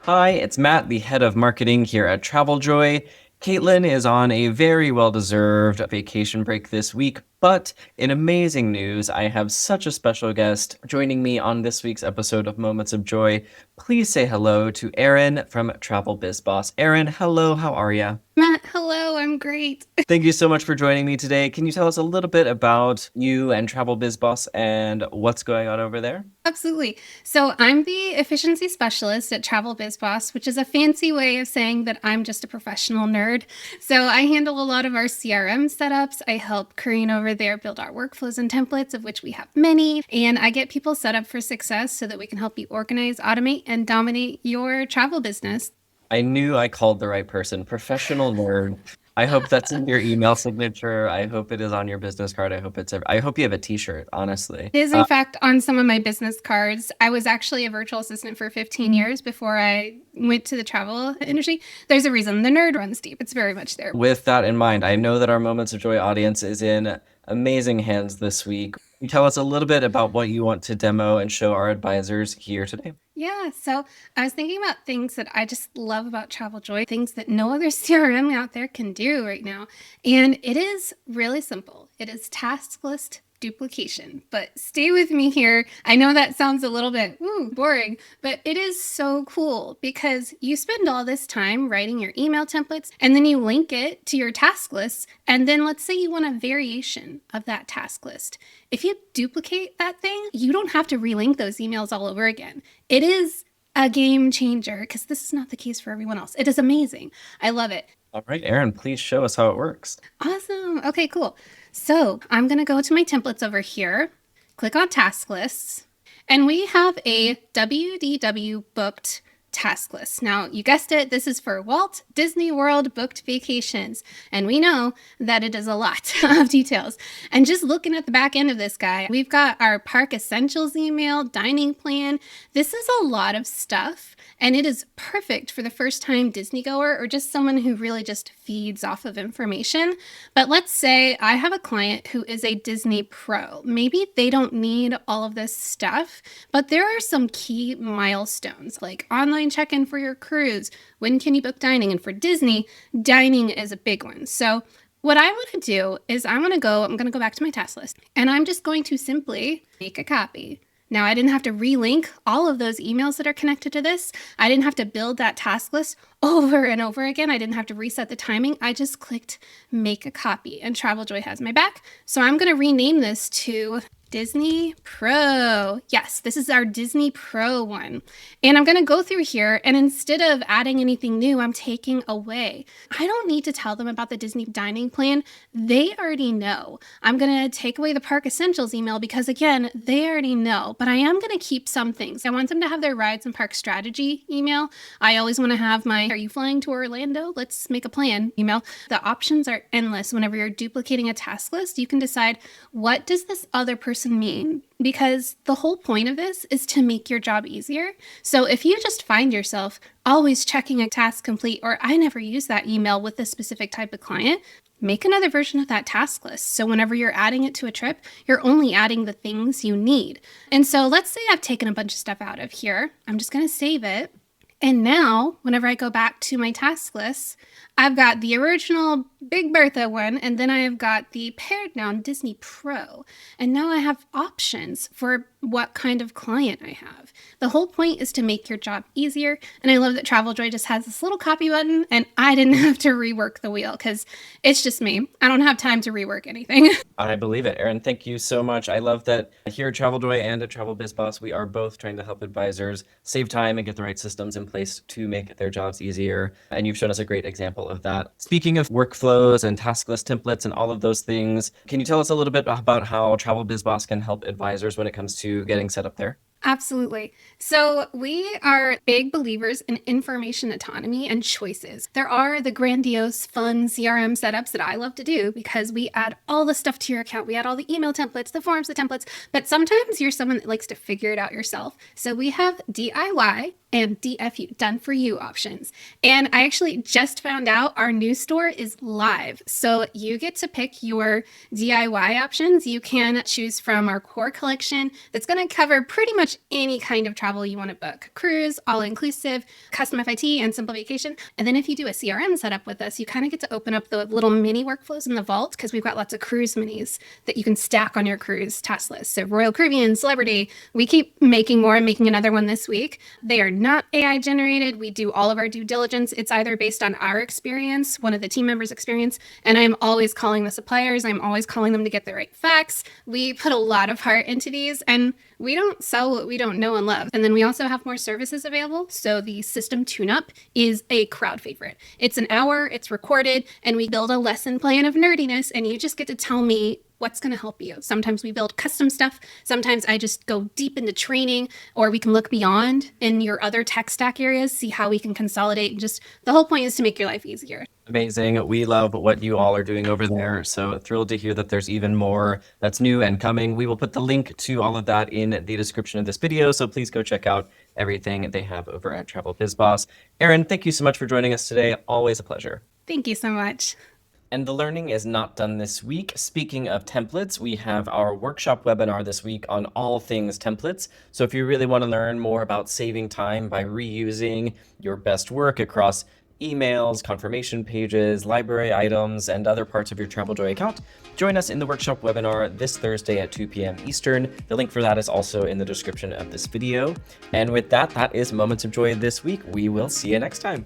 Hi, it's Matt, the head of marketing here at TravelJoy. Caitlin is on a very well-deserved vacation break this week, but in amazing news, I have such a special guest joining me on this week's episode of Moments of Joy. Please say hello to Erin from Travel Biz Boss. Erin, hello, how are you? Matt, hello, I'm great. Thank you so much for joining me today. Can you tell us a little bit about you and Travel Biz Boss and what's going on over there? Absolutely. So, I'm the efficiency specialist at Travel Biz Boss, which is a fancy way of saying that I'm just a professional nerd. So, I handle a lot of our CRM setups. I help Corinne over there build our workflows and templates, of which we have many. And I get people set up for success so that we can help you organize, automate, and dominate your travel business. I knew I called the right person. Professional nerd. I hope that's in your email signature. I hope it is on your business card. I hope you have a t-shirt, honestly. It is, in fact, on some of my business cards. I was actually a virtual assistant for 15 years before I went to the travel industry. There's a reason the nerd runs deep. It's very much there. With that in mind, I know that our Moments of Joy audience is in amazing hands this week. Can you tell us a little bit about what you want to demo and show our advisors here today? Yeah, so I was thinking about things that I just love about TravelJoy, things that no other CRM out there can do right now. And it is really simple. It is task list duplication. But stay with me here. I know that sounds a little bit boring, but it is so cool because you spend all this time writing your email templates and then you link it to your task list. And then let's say you want a variation of that task list. If you duplicate that thing, you don't have to relink those emails all over again. It is a game changer because this is not the case for everyone else. It is amazing. I love it. All right, Erin, please show us how it works. Awesome. Okay, cool. So I'm going to go to my templates over here, click on task lists, and we have a WDW booked task list. Now, you guessed it, this is for Walt Disney World booked vacations. And we know that it is a lot of details. And just looking at the back end of this guy, we've got our park essentials email, dining plan. This is a lot of stuff. And it is perfect for the first time Disney goer or just someone who really just feeds off of information. But let's say I have a client who is a Disney pro. Maybe they don't need all of this stuff, but there are some key milestones like online check-in for your cruise. When can you book dining? And for Disney, dining is a big one. So what I want to do is I'm going to go back to my task list and I'm just going to simply make a copy. Now, I didn't have to relink all of those emails that are connected to this. I didn't have to build that task list over and over again. I didn't have to reset the timing. I just clicked make a copy and TravelJoy has my back. So I'm going to rename this to Disney Pro. Yes, this is our Disney Pro one. And I'm going to go through here and instead of adding anything new, I'm taking away. I don't need to tell them about the Disney dining plan. They already know. I'm going to take away the park essentials email because again, they already know, but I am going to keep some things. I want them to have their rides and park strategy email. I always want to have my, are you flying to Orlando? Let's make a plan email. The options are endless. Whenever you're duplicating a task list, you can decide what does this other person mean? Because the whole point of this is to make your job easier. So if you just find yourself always checking a task complete, or I never use that email with this specific type of client, make another version of that task list. So whenever you're adding it to a trip, you're only adding the things you need. And so let's say I've taken a bunch of stuff out of here. I'm just going to save it. And now, whenever I go back to my task list, I've got the original Big Bertha one, and then I've got the pared down Disney Pro. And now I have options for what kind of client I have. The whole point is to make your job easier. And I love that TravelJoy just has this little copy button, and I didn't have to rework the wheel because it's just me. I don't have time to rework anything. I believe it. Erin, thank you so much. I love that here at TravelJoy and at Travel Biz Boss, we are both trying to help advisors save time and get the right systems in place to make their jobs easier. And you've shown us a great example of that. Speaking of workflows and task list templates and all of those things, can you tell us a little bit about how Travel Biz Boss can help advisors when it comes to getting set up there? Absolutely. So we are big believers in information autonomy and choices. There are the grandiose, fun CRM setups that I love to do because we add all the stuff to your account. We add all the email templates, the forms, the templates, but sometimes you're someone that likes to figure it out yourself. So we have DIY and DFU, done for you options. And I actually just found out our new store is live. So you get to pick your DIY options. You can choose from our core collection that's going to cover pretty much much any kind of travel you want to book. Cruise, all-inclusive, custom FIT, and simple vacation. And then if you do a CRM setup with us, you kind of get to open up the little mini workflows in the vault because we've got lots of cruise minis that you can stack on your cruise task list. So Royal Caribbean, Celebrity, we keep making more and making another one this week. They are not AI generated. We do all of our due diligence. It's either based on our experience, one of the team members' experience, and I'm always calling the suppliers. I'm always calling them to get the right facts. We put a lot of heart into these, and we don't sell what we don't know and love. And then we also have more services available. So the system tune-up is a crowd favorite. It's an hour, it's recorded, and we build a lesson plan of nerdiness, and you just get to tell me what's going to help you. Sometimes we build custom stuff. Sometimes I just go deep into training, or we can look beyond in your other tech stack areas, see how we can consolidate. And just the whole point is to make your life easier. Amazing. We love what you all are doing over there. So thrilled to hear that there's even more that's new and coming. We will put the link to all of that in the description of this video. So please go check out everything they have over at Travel Biz Boss. Erin, thank you so much for joining us today. Always a pleasure. Thank you so much. And the learning is not done this week. Speaking of templates, we have our workshop webinar this week on all things templates. So if you really want to learn more about saving time by reusing your best work across emails, confirmation pages, library items, and other parts of your TravelJoy account, join us in the workshop webinar this Thursday at 2 p.m. Eastern. The link for that is also in the description of this video. And with that, that is Moments of Joy this week. We will see you next time.